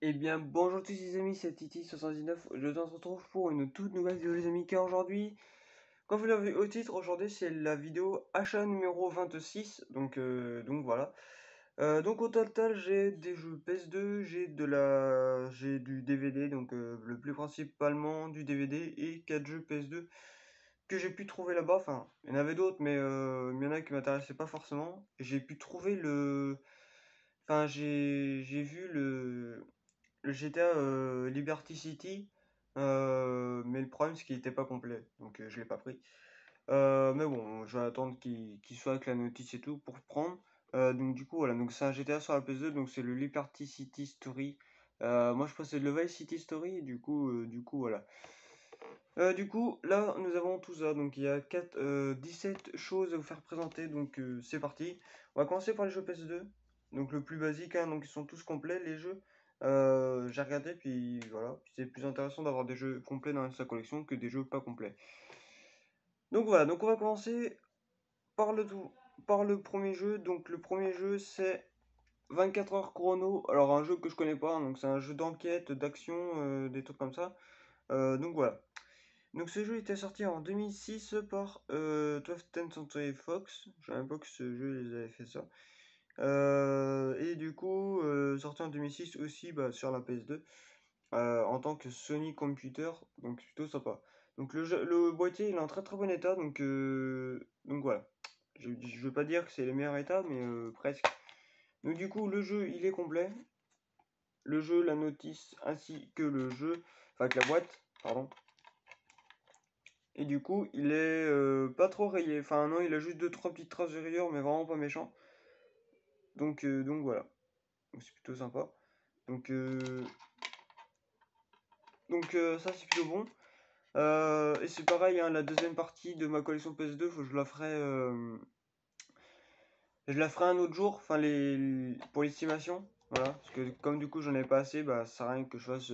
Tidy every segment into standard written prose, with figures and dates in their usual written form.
Eh bien, bonjour tous les amis, c'est Titi79. Je te retrouve pour une toute nouvelle vidéo, les amis, car aujourd'hui, comme vous l'avez au titre, aujourd'hui c'est la vidéo achat numéro 26. Donc voilà. Donc au total, j'ai des jeux PS2, j'ai du DVD, le plus principalement du DVD et 4 jeux PS2 que j'ai pu trouver là-bas. Enfin, il y en avait d'autres, mais il y en a qui m'intéressaient pas forcément. J'ai pu trouver enfin, j'ai vu le GTA Liberty City, mais le problème c'est qu'il était pas complet, donc je l'ai pas pris. Mais bon, je vais attendre qu'il soit avec la notice et tout pour prendre. Donc du coup voilà, donc c'est un GTA sur la PS2, donc c'est le Liberty City Story. Moi je possède le Vice City Story, du coup voilà. Du coup là nous avons tout ça, donc il y a 17 choses à vous faire présenter, donc c'est parti. On va commencer par les jeux PS2, donc le plus basique, hein, donc ils sont tous complets les jeux. J'ai regardé, puis voilà, puis c'est plus intéressant d'avoir des jeux complets dans sa collection que des jeux pas complets. Donc voilà, donc on va commencer par par le premier jeu. Donc le premier jeu c'est 24 heures chrono. Alors un jeu que je connais pas, hein, donc c'est un jeu d'enquête, d'action, des trucs comme ça. Donc voilà. Donc ce jeu était sorti en 2006 par 12th Century Fox. Je savais même pas que ce jeu ils avaient fait ça. Et du coup, sorti en 2006 aussi, bah, sur la PS2, en tant que Sony Computer, donc plutôt sympa. Donc le boîtier il est en très très bon état, donc voilà. Je veux pas dire que c'est le meilleur état, mais presque. Donc du coup le jeu il est complet. Le jeu, la notice ainsi que le jeu, enfin que la boîte, pardon. Et du coup il est pas trop rayé. Enfin non, il a juste deux trois petites traces de rayures, mais vraiment pas méchant. Donc voilà. Donc c'est plutôt sympa. Donc euh, donc ça c'est plutôt bon. Et c'est pareil, hein, la deuxième partie de ma collection PS2, je la ferai un autre jour, enfin pour l'estimation, voilà, parce que comme du coup j'en ai pas assez, bah ça sert à rien que je fasse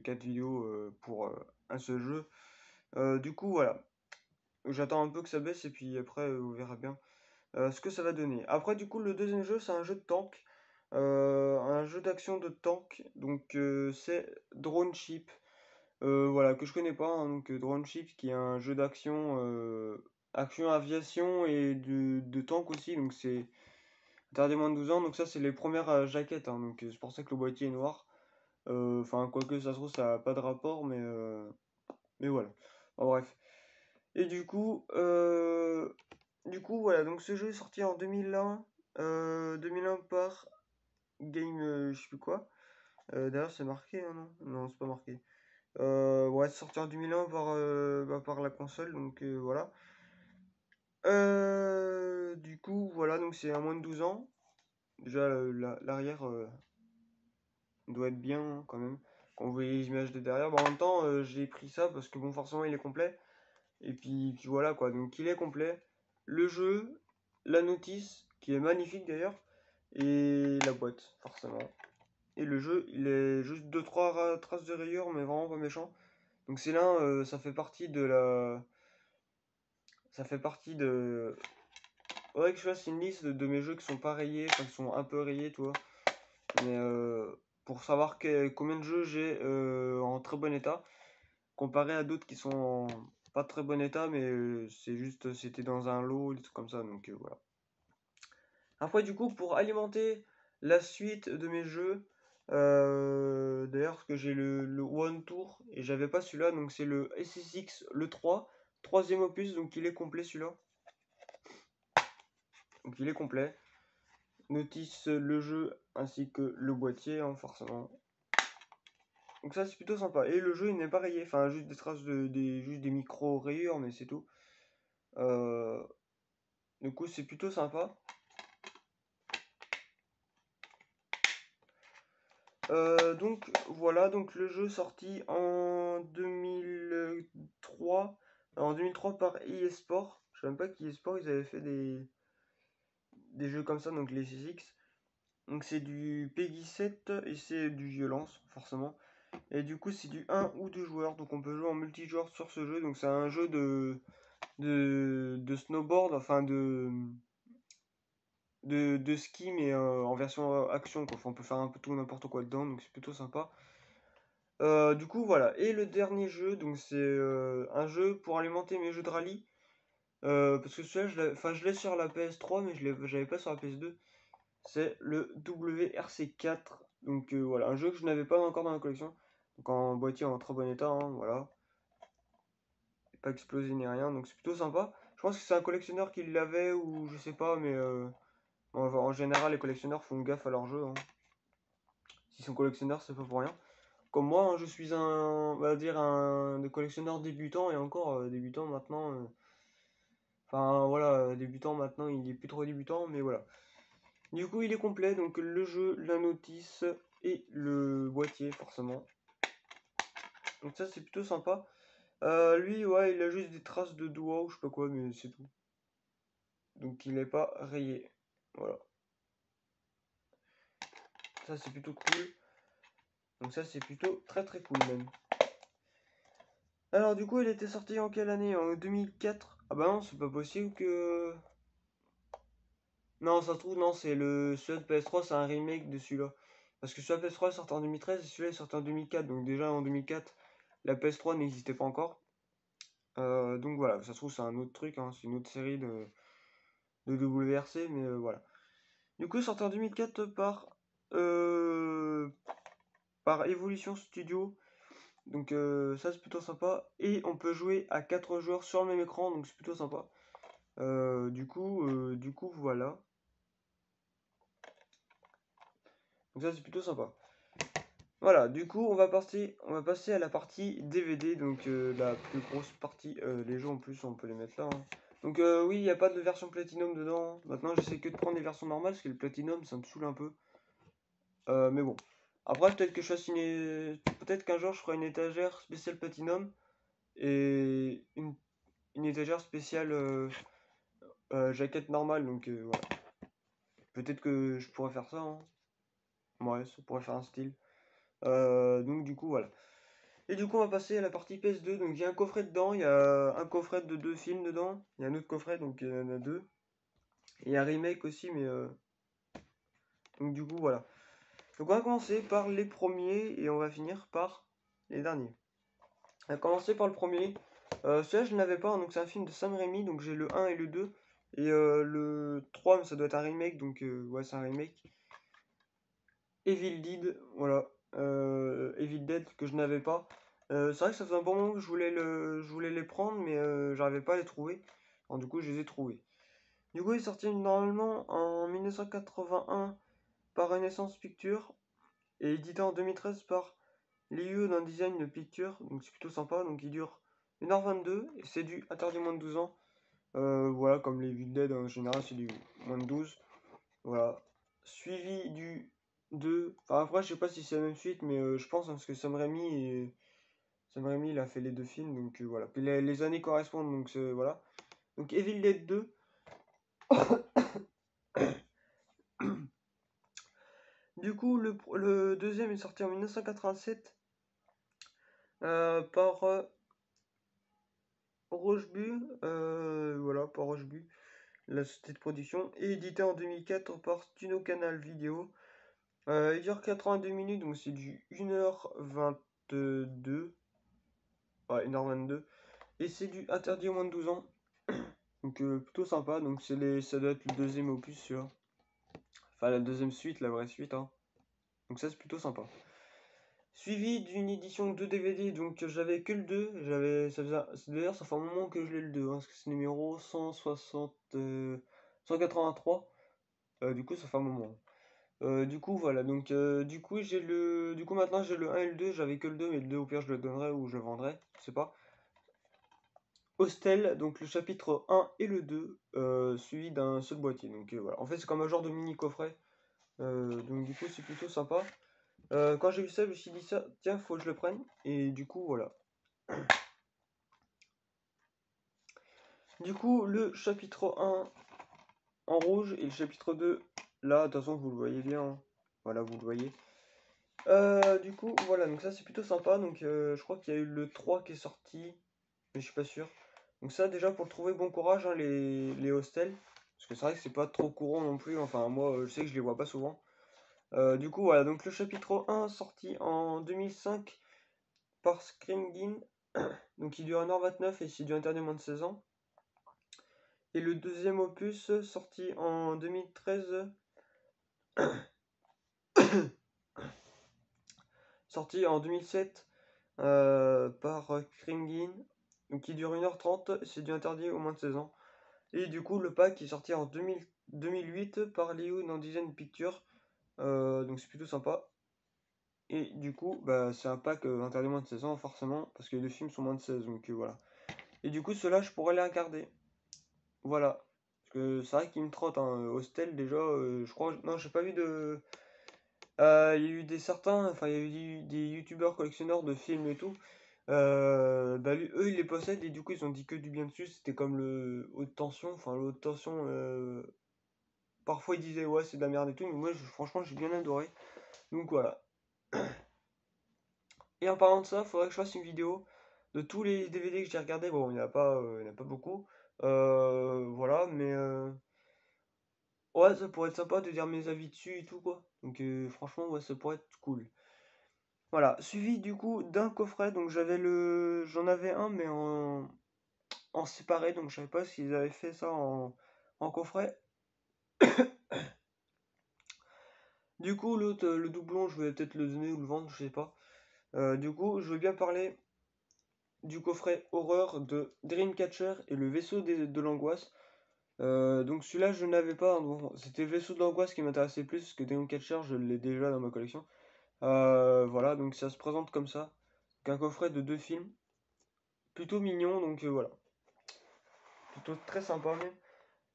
4 vidéos pour un seul jeu. Du coup voilà, j'attends un peu que ça baisse et puis après on verra bien ce que ça va donner. Après du coup le deuxième jeu c'est un jeu de tank, un jeu d'action de tank, c'est Drone Ship. Voilà, que je connais pas, hein, Drone Ship, qui est un jeu d'action, action aviation et de tank aussi, donc c'est interdit moins de 12 ans, donc ça c'est les premières jaquettes, hein, c'est pour ça que le boîtier est noir. Enfin, quoique ça se trouve, ça a pas de rapport, mais voilà. En bref. Et du coup, voilà, donc ce jeu est sorti en 2001 par Game, je sais plus quoi. D'ailleurs, c'est marqué, hein, non? Non, c'est pas marqué. Ouais, c'est sorti en 2001 par la console, voilà. Du coup, voilà, donc c'est à moins de 12 ans. Déjà, l'arrière doit être bien, hein, quand même. Quand vous voyez les images de derrière. Bon, en même temps, j'ai pris ça parce que, bon, forcément, il est complet. Et puis voilà, quoi. Donc, il est complet. Le jeu, la notice, qui est magnifique d'ailleurs, et la boîte, forcément. Et le jeu, il est juste deux trois traces de rayures, mais vraiment pas méchant. Donc c'est là, ça fait partie de la... Ça fait partie de... Faudrait que je fasse une liste de mes jeux qui sont pas rayés, enfin qui sont un peu rayés, tu vois. Mais pour savoir combien de jeux j'ai en très bon état, comparé à d'autres qui sont en pas très bon état, mais c'est juste, c'était dans un lot, des trucs comme ça, voilà. Après, du coup, pour alimenter la suite de mes jeux, d'ailleurs, parce que j'ai le One Tour et j'avais pas celui-là, donc c'est le SSX, le 3, troisième opus, donc il est complet celui-là. Donc il est complet. Notice le jeu ainsi que le boîtier, hein, forcément. Donc ça c'est plutôt sympa. Et le jeu il n'est pas rayé, enfin juste des traces juste des micro rayures, mais c'est tout. Euh, du coup c'est plutôt sympa. Donc voilà, donc le jeu sorti en 2003 par eSport. Je sais même pas qu'eSport ils avaient fait des jeux comme ça, donc les CSX. Donc c'est du Peggy 7 et c'est du violence, forcément. Et du coup c'est du 1 ou 2 joueurs, donc on peut jouer en multijoueur sur ce jeu. Donc c'est un jeu de snowboard, enfin de ski, mais en version action, quoi. Enfin, on peut faire un peu tout n'importe quoi dedans, donc c'est plutôt sympa. Du coup, voilà. Et le dernier jeu, donc c'est un jeu pour alimenter mes jeux de rallye. Parce que celui-là, je l'ai sur la PS3, mais j'avais pas sur la PS2. C'est le WRC4. Donc voilà, un jeu que je n'avais pas encore dans la collection. Donc en boîtier en très bon état, hein, voilà. Pas explosé ni rien, donc c'est plutôt sympa. Je pense que c'est un collectionneur qui l'avait ou je sais pas, mais en général, les collectionneurs font gaffe à leur jeu, hein. S'ils sont collectionneurs, c'est pas pour rien. Comme moi, hein, je suis on va dire un collectionneur débutant et encore débutant maintenant. Enfin voilà, débutant maintenant, il est plus trop débutant, mais voilà. Du coup, il est complet, donc le jeu, la notice et le boîtier, forcément. Donc ça, c'est plutôt sympa. Lui, ouais, il a juste des traces de doigts ou je sais pas quoi, mais c'est tout. Donc il n'est pas rayé. Voilà. Ça, c'est plutôt cool. Donc ça, c'est plutôt très très cool même. Alors du coup, il était sorti en quelle année? En 2004? Ah bah non, c'est pas possible que... Non, ça se trouve, non, c'est celui-là de PS3, c'est un remake de celui-là. Parce que celui-là PS3 est sorti en 2013 et celui-là est sorti en 2004. Donc déjà en 2004, la PS3 n'existait pas encore. Donc voilà, ça se trouve, c'est un autre truc, hein, c'est une autre série de WRC, mais voilà. Du coup, sorti en 2004 par Evolution Studio. Donc ça, c'est plutôt sympa. Et on peut jouer à 4 joueurs sur le même écran, donc c'est plutôt sympa. Du coup, voilà. Donc ça, c'est plutôt sympa. Voilà, du coup, on va passer à la partie DVD, donc la plus grosse partie. Les jeux en plus, on peut les mettre là, hein. Donc oui, il n'y a pas de version Platinum dedans. Maintenant, j'essaie que de prendre les versions normales, parce que le Platinum, ça me saoule un peu. Mais bon. Après, peut-être que je fasse peut-être qu'un jour, je ferai une étagère spéciale Platinum et une étagère spéciale jaquette normale, donc voilà. Peut-être que je pourrais faire ça, hein. Ouais, ça pourrait faire un style. Donc du coup, voilà. Et du coup, on va passer à la partie PS2. Donc, il y a un coffret dedans. Il y a un coffret de 2 films dedans. Il y a un autre coffret, donc il y en a 2. Et il y a un remake aussi, mais... Donc, du coup, voilà. Donc, on va commencer par les premiers et on va finir par les derniers. On va commencer par le premier. Celui-là, je ne l'avais pas, hein, donc c'est un film de Sam Raimi. Donc, j'ai le 1 et le 2. Et le 3, ça doit être un remake. Donc, ouais, c'est un remake. Evil Dead, voilà. Evil Dead que je n'avais pas. C'est vrai que ça faisait un bon moment que je voulais les prendre, mais j'arrivais pas à les trouver. Alors, du coup, je les ai trouvés. Du coup, il est sorti normalement en 1981 par Renaissance Pictures et édité en 2013 par Liu d'un Design Pictures. Donc, c'est plutôt sympa. Donc, il dure 1h22 et c'est du interdit moins de 12 ans. Voilà, comme les Evil Dead en général, c'est du moins de 12. Voilà. Suivi du 2. Enfin, après, je sais pas si c'est la même suite, mais je pense, hein, parce que Sam Raimi, il a fait les 2 films, donc voilà. Puis les années correspondent, donc voilà. Donc Evil Dead 2. Du coup, le deuxième est sorti en 1987 par Rochebu. Voilà, par Rochebu, la société de production. Et édité en 2004 par Studio Canal Vidéo. Il dure 82 minutes, donc c'est du 1h22. Ouais, 1h22. Et c'est du interdit aux moins de 12 ans. Donc plutôt sympa. Donc ça doit être le deuxième opus, celui-là. Enfin, la deuxième suite, la vraie suite, hein. Donc ça, c'est plutôt sympa. Suivi d'une édition de DVD, donc j'avais que le 2. D'ailleurs, ça fait un moment que je l'ai le 2, hein, parce que c'est numéro 183. Du coup, ça fait un moment. Du coup, voilà. Donc, du coup, maintenant, j'ai le 1 et le 2. J'avais que le 2, mais le 2, au pire, je le donnerai ou je le vendrai. Je sais pas. Hostel, donc le chapitre 1 et le 2, suivi d'un seul boîtier. Donc voilà, en fait c'est comme un genre de mini coffret. Donc du coup c'est plutôt sympa. Quand j'ai vu ça, je me suis dit ça, tiens, faut que je le prenne. Et du coup voilà. Du coup le chapitre 1 en rouge et le chapitre 2, là, de toute façon vous le voyez bien, hein. Voilà, vous le voyez. Du coup voilà, donc ça c'est plutôt sympa. Donc je crois qu'il y a eu le 3 qui est sorti, mais je suis pas sûr. Donc ça déjà pour le trouver, bon courage, hein, les hostels. Parce que c'est vrai que c'est pas trop courant non plus, enfin moi je sais que je les vois pas souvent. Du coup voilà, donc le chapitre 1 sorti en 2005 par Screaming, donc il dure 1h29 et c'est du interdit moins de 16 ans. Et le deuxième opus sorti en 2013, sorti en 2007 par Kringin, donc qui dure 1h30, c'est du interdit au moins de 16 ans. Et du coup, le pack est sorti en 2008 par Leo dans Design Pictures, donc c'est plutôt sympa. Et du coup, bah, c'est un pack interdit moins de 16 ans, forcément, parce que les films sont moins de 16, donc voilà. Et du coup, ceux-là, je pourrais les regarder. Voilà. Parce que c'est vrai qu'ils me trottent, hein. Hostel, déjà, je crois. Non, j'ai pas vu de. Il y a eu des certains, enfin, il y a eu des youtubeurs collectionneurs de films et tout. Bah, eux, ils les possèdent et du coup, ils ont dit que du bien dessus. C'était comme le haute tension. Enfin, le haute tension, parfois ils disaient ouais, c'est de la merde et tout. Mais moi, franchement, j'ai bien adoré. Donc voilà. Et en parlant de ça, faudrait que je fasse une vidéo de tous les DVD que j'ai regardés. Bon, il n'y en a pas beaucoup. Voilà, mais ouais, ça pourrait être sympa de dire mes avis dessus et tout, quoi. Donc franchement, ouais, ça pourrait être cool. Voilà, suivi du coup d'un coffret. Donc j'en avais un, mais en séparé. Donc je savais pas s'ils avaient fait ça en coffret. Du coup, l'autre, le doublon, je vais peut-être le donner ou le vendre, je sais pas. Du coup, je veux bien parler du coffret horreur de Dreamcatcher et le vaisseau de l'angoisse. Donc celui-là je n'avais pas, hein. Bon, c'était le vaisseau de l'angoisse qui m'intéressait plus parce que Dreamcatcher je l'ai déjà dans ma collection. Voilà, donc ça se présente comme ça. Donc un coffret de 2 films, plutôt mignon, donc voilà, plutôt très sympa même.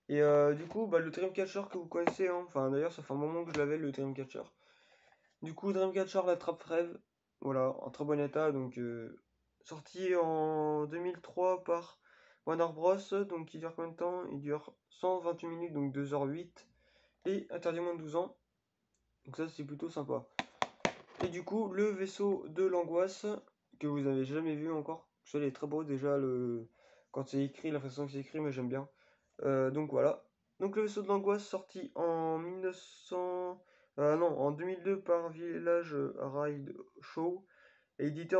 Et du coup, bah, le Dreamcatcher que vous connaissez, hein. Enfin d'ailleurs ça fait un moment que je l'avais le Dreamcatcher. Du coup Dreamcatcher l'attrape-rêve, voilà, en très bon état, donc sorti en 2003 par Warner Bros. Donc il dure combien de temps? Il dure 128 minutes, donc 2h08. Et interdit moins de 12 ans. Donc ça c'est plutôt sympa. Et du coup, le vaisseau de l'angoisse, que vous avez jamais vu encore. Ça il est très beau déjà quand c'est écrit, la façon que c'est écrit, mais j'aime bien. Donc voilà. Donc le vaisseau de l'angoisse sorti en 1900. Non, en 2002 par Village Ride Show. Et édité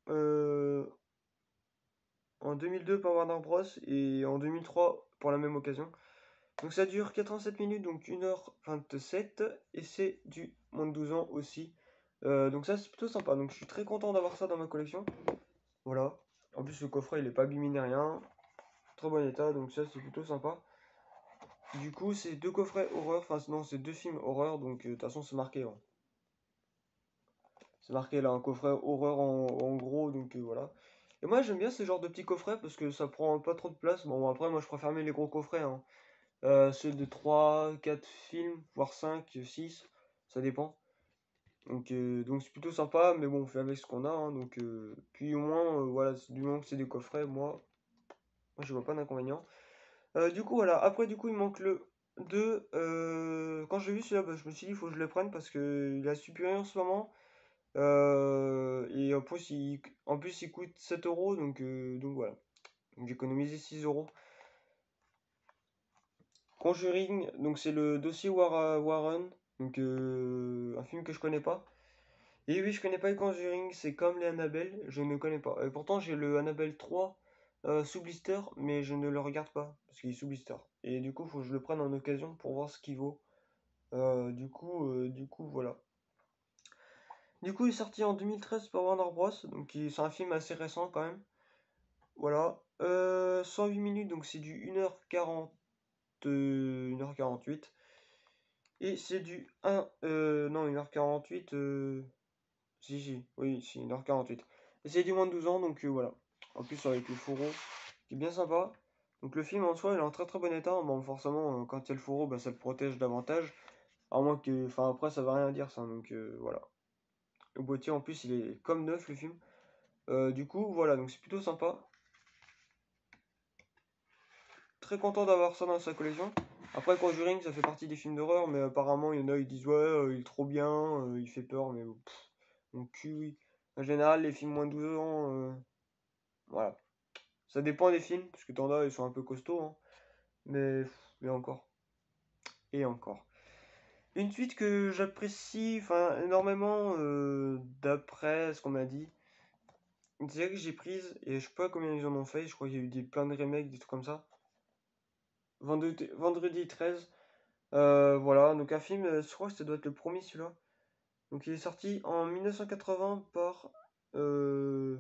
euh, en 2002 par Warner Bros. Et en 2003 pour la même occasion. Donc ça dure 87 minutes, donc 1h27, et c'est du moins de 12 ans aussi. Donc ça c'est plutôt sympa, donc je suis très content d'avoir ça dans ma collection. Voilà. En plus le coffret il est pas abîmé ni rien. Très bon état, donc ça c'est plutôt sympa. Du coup c'est 2 coffrets horreur, enfin non c'est 2 films horreur, donc de toute façon c'est marqué, hein. C'est marqué là un coffret horreur en gros, donc voilà. Et moi j'aime bien ce genre de petits coffrets parce que ça prend pas trop de place. Bon après moi je préfère mieux les gros coffrets, hein. Ceux de 3 4 films, voire 5 6 ça dépend. Donc c'est plutôt sympa, mais bon, on fait avec ce qu'on a, hein, donc puis au moins, voilà, du moment que c'est des coffrets, moi je vois pas d'inconvénient. Du coup, voilà, après, du coup, il manque le 2. Quand j'ai vu celui-là, bah, je me suis dit, il faut que je le prenne parce que il a supérieur en ce moment. Et en plus, il coûte 7 euros, donc voilà. Donc j'ai économisé 6 euros. Conjuring, donc c'est le dossier Warren, donc un film que je connais pas. Et oui, je connais pas les Conjuring, c'est comme les Annabelle, je ne connais pas. Et pourtant, j'ai le Annabelle 3 sous blister, mais je ne le regarde pas, parce qu'il est sous blister. Et du coup, faut que je le prenne en occasion pour voir ce qu'il vaut. Du coup, voilà. Du coup, il est sorti en 2013 par Warner Bros. Donc, c'est un film assez récent quand même. Voilà. 108 minutes, donc c'est du 1h40, 1h48. Et c'est du 1. Non, 1h48. Si, oui, si, 1h48. Et c'est du moins de 12 ans, donc voilà. En plus, avec le fourreau, qui est bien sympa. Donc le film en soi, il est en très très bon état. Bon, forcément, quand il y a le fourreau, bah, ça le protège davantage. À moins que. Enfin, après, ça va rien dire, ça. Donc voilà. Le boîtier, en plus, il est comme neuf, le film. Du coup, voilà, donc c'est plutôt sympa. Très content d'avoir ça dans sa collection. Après, Conjuring, ça fait partie des films d'horreur, mais apparemment, il y en a, ils disent ouais, il est trop bien, il fait peur, mais mon cul, oui. En général, les films moins de 12 ans, voilà. Ça dépend des films, parce que t'en as, ils sont un peu costauds, hein. Mais et encore. Et encore. Une suite que j'apprécie enfin énormément d'après ce qu'on m'a dit. Une série que j'ai prise et je sais pas combien ils en ont fait, je crois qu'il y a eu plein de remakes, des trucs comme ça. Vendredi 13. Voilà, donc un film, je crois que ça doit être le premier celui-là. Donc il est sorti en 1980 par euh,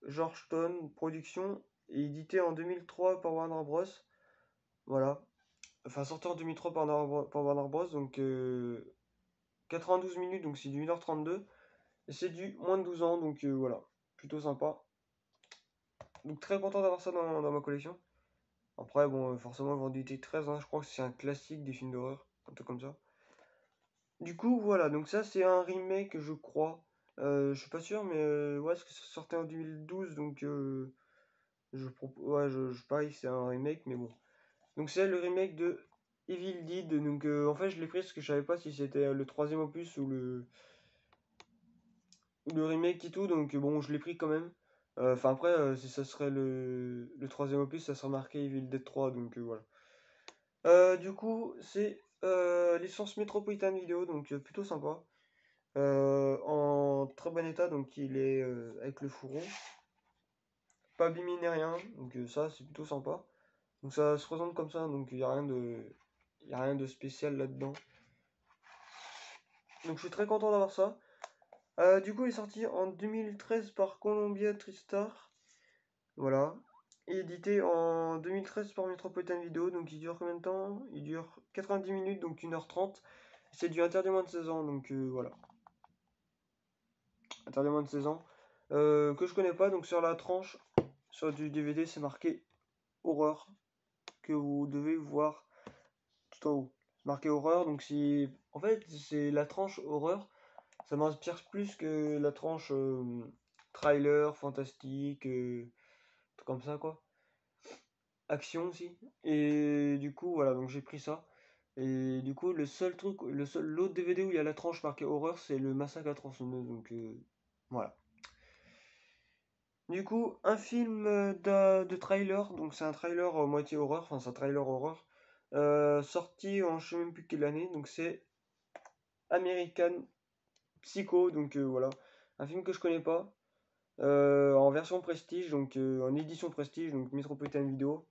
Georgetown Productions et édité en 2003 par Warner Bros. Voilà. Enfin sorti en 2003 par Warner Bros. Donc 92 minutes, donc c'est du 1h32. Et c'est du moins de 12 ans, donc voilà. Plutôt sympa. Donc très content d'avoir ça dans ma collection. Après, bon, forcément, Vendredi 13, hein, je crois que c'est un classique des films d'horreur, un truc comme ça. Du coup, voilà, donc ça, c'est un remake, je crois. Je suis pas sûr, mais ouais, parce que ça sortait en 2012, donc ouais, je parie que c'est un remake, mais bon. Donc c'est le remake de Evil Dead, donc en fait, je l'ai pris parce que je savais pas si c'était le troisième opus ou le remake et tout, donc bon, je l'ai pris quand même. Enfin, après, si ça serait le troisième opus, ça serait marqué Evil Dead 3, donc voilà. Du coup, c'est licence Metropolitan Video, donc plutôt sympa. En très bon état, donc il est avec le fourreau. Pas abîmé ni rien, donc ça c'est plutôt sympa. Donc ça se présente comme ça, donc il n'y a rien y a rien de spécial là-dedans. Donc je suis très content d'avoir ça. Du coup, il est sorti en 2013 par Columbia TriStar. Voilà. Et édité en 2013 par Metropolitan Video. Donc il dure combien de temps? Il dure 90 minutes, donc 1h30. C'est du interdit moins de 16 ans, donc voilà. Interdit moins de 16 ans. Que je connais pas, donc sur la tranche, sur du DVD, c'est marqué horreur. Que vous devez voir tout en haut. C'est marqué horreur, donc si. En fait, c'est la tranche horreur. Ça m'inspire plus que la tranche trailer, fantastique, tout comme ça, quoi. Action aussi. Et du coup, voilà, donc j'ai pris ça. Et du coup, l'autre DVD où il y a la tranche marquée horreur, c'est le Massacre à tronçonneuse. Donc voilà. Du coup, un film de trailer. Donc c'est un trailer moitié horreur. Enfin, c'est un trailer horreur. Sorti en je sais même plus quelle année. Donc c'est American Psycho. Donc voilà. Un film que je connais pas. En version prestige. Donc en édition prestige. Donc Metropolitan Video.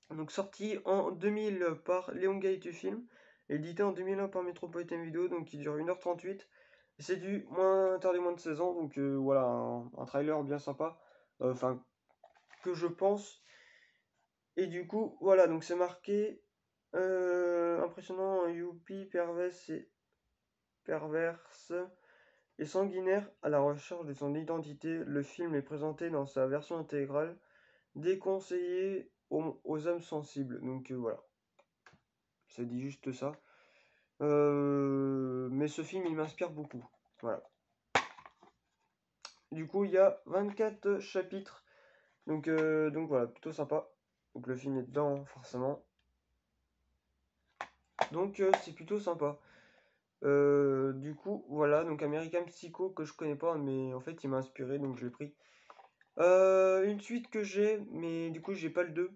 Donc sorti en 2000 par Leongate Film, édité en 2001 par Metropolitan Video, donc il dure 1h38. C'est du moins interdit moins de 16 ans, donc voilà, un trailer bien sympa, enfin que je pense. Et du coup, voilà, donc c'est marqué impressionnant, Youpi, perverse et sanguinaire à la recherche de son identité. Le film est présenté dans sa version intégrale, déconseillé aux âmes sensibles. Donc voilà. Ça dit juste ça. Mais ce film, il m'inspire beaucoup. Voilà. Du coup, il y a 24 chapitres. Donc voilà, plutôt sympa. Donc le film est dedans, forcément. Donc c'est plutôt sympa. Du coup, voilà. Donc American Psycho, que je connais pas, mais en fait, il m'a inspiré, donc je l'ai pris. Une suite que j'ai, mais du coup, j'ai pas le 2.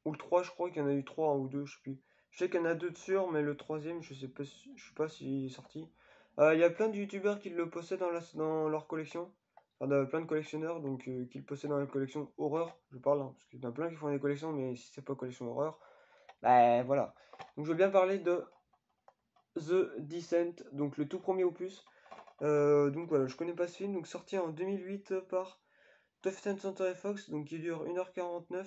Ou le 3, je crois qu'il y en a eu 3 ou 2, je sais plus. Je sais qu'il y en a 2 de sûr, mais le troisième, je sais pas s'il est sorti. Il y a plein de youtubeurs qui le possèdent dans leur collection. Enfin, plein de collectionneurs donc, qui le possèdent dans la collection horreur. Je parle, hein, parce qu'il y en a plein qui font des collections, mais si c'est pas collection horreur, bah voilà. Donc je veux bien parler de The Descent, donc le tout premier opus. Donc voilà, je connais pas ce film, donc sorti en 2008 par 20th Century Fox, donc il dure 1h49.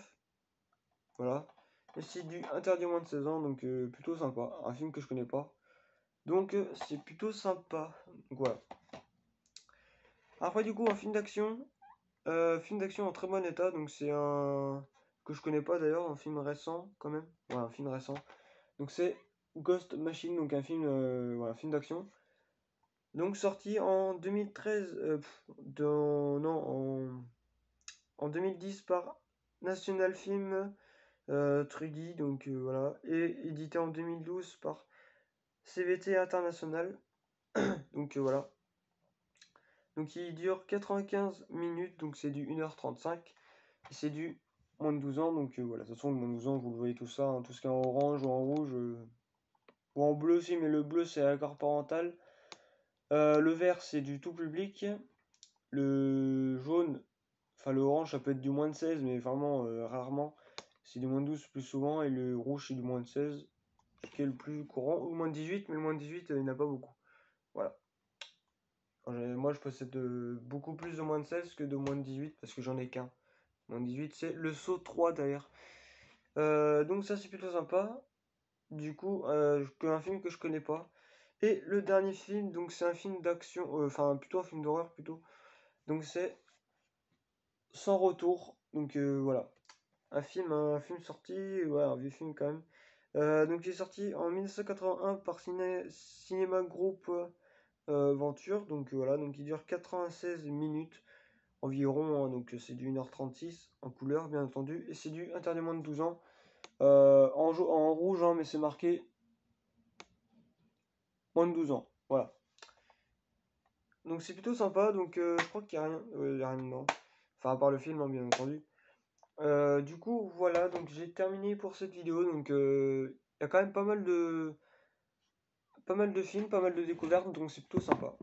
Voilà. Et c'est du interdit moins de 16 ans, donc plutôt sympa. Un film que je connais pas. Donc c'est plutôt sympa. Donc voilà. Après du coup un film d'action. Film d'action en très bon état. Donc c'est un que je connais pas d'ailleurs, un film récent quand même. Ouais, un film récent. Donc c'est Ghost Machine, donc un film, voilà, film d'action. Donc sorti en 2013, non, en 2010 par National Film Trudy, donc voilà, et édité en 2012 par CVT International, donc voilà. Donc il dure 95 minutes, donc c'est du 1h35, et c'est du moins de 12 ans, donc voilà, de toute façon, le moins de 12 ans, vous le voyez tout ça, hein, tout ce qui est en orange ou en rouge, ou en bleu aussi, mais le bleu, c'est l'accord parental. Le vert, c'est du tout public. Le jaune, enfin le orange, ça peut être du moins de 16, mais vraiment rarement. C'est du moins de 12 plus souvent, et le rouge, c'est du moins de 16, ce qui est le plus courant, ou moins de 18, mais le moins de 18, il n'y en a pas beaucoup. Voilà. Moi, je possède beaucoup plus de moins de 16 que de moins de 18, parce que j'en ai qu'un. Moins de 18, c'est le saut 3 d'ailleurs. Donc ça, c'est plutôt sympa. Du coup, un film que je connais pas. Et le dernier film, donc c'est un film d'action, enfin plutôt un film d'horreur plutôt. Donc c'est Sans Retour. Donc voilà, un film sorti, ouais, un vieux film quand même. Donc il est sorti en 1981 par Cinéma Group Venture. Donc voilà, donc il dure 96 minutes environ, hein, donc c'est du 1h36 en couleur bien entendu, et c'est du interdit moins de 12 ans. En rouge, hein, mais c'est marqué moins de 12 ans. Voilà. Donc c'est plutôt sympa, donc je crois qu'il n'y a rien, il y a rien dedans. Enfin, à part le film, hein, bien entendu. Du coup, voilà, donc j'ai terminé pour cette vidéo. Donc il y a quand même pas mal de films, pas mal de découvertes, donc c'est plutôt sympa.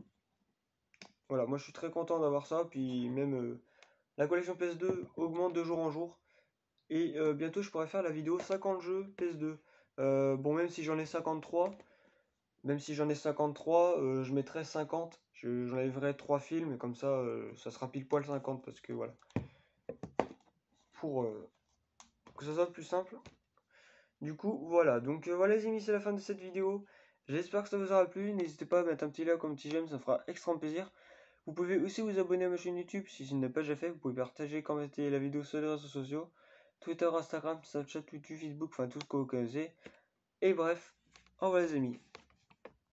Voilà, moi je suis très content d'avoir ça, puis même la collection PS2 augmente de jour en jour. Et bientôt je pourrai faire la vidéo 50 jeux PS2. Bon, même si j'en ai 53, je mettrai 50. J'enlèverai 3 films, et comme ça sera pile poil 50, parce que voilà. Pour que ça soit plus simple. Du coup, voilà. Donc voilà les amis, c'est la fin de cette vidéo. J'espère que ça vous aura plu. N'hésitez pas à mettre un petit like ou un petit j'aime, ça fera extrêmement plaisir. Vous pouvez aussi vous abonner à ma chaîne YouTube si ce n'est pas déjà fait. Vous pouvez partager, commenter la vidéo sur les réseaux sociaux. Twitter, Instagram, Snapchat, YouTube, Facebook, enfin tout ce que vous connaissez. Et bref, au revoir les amis.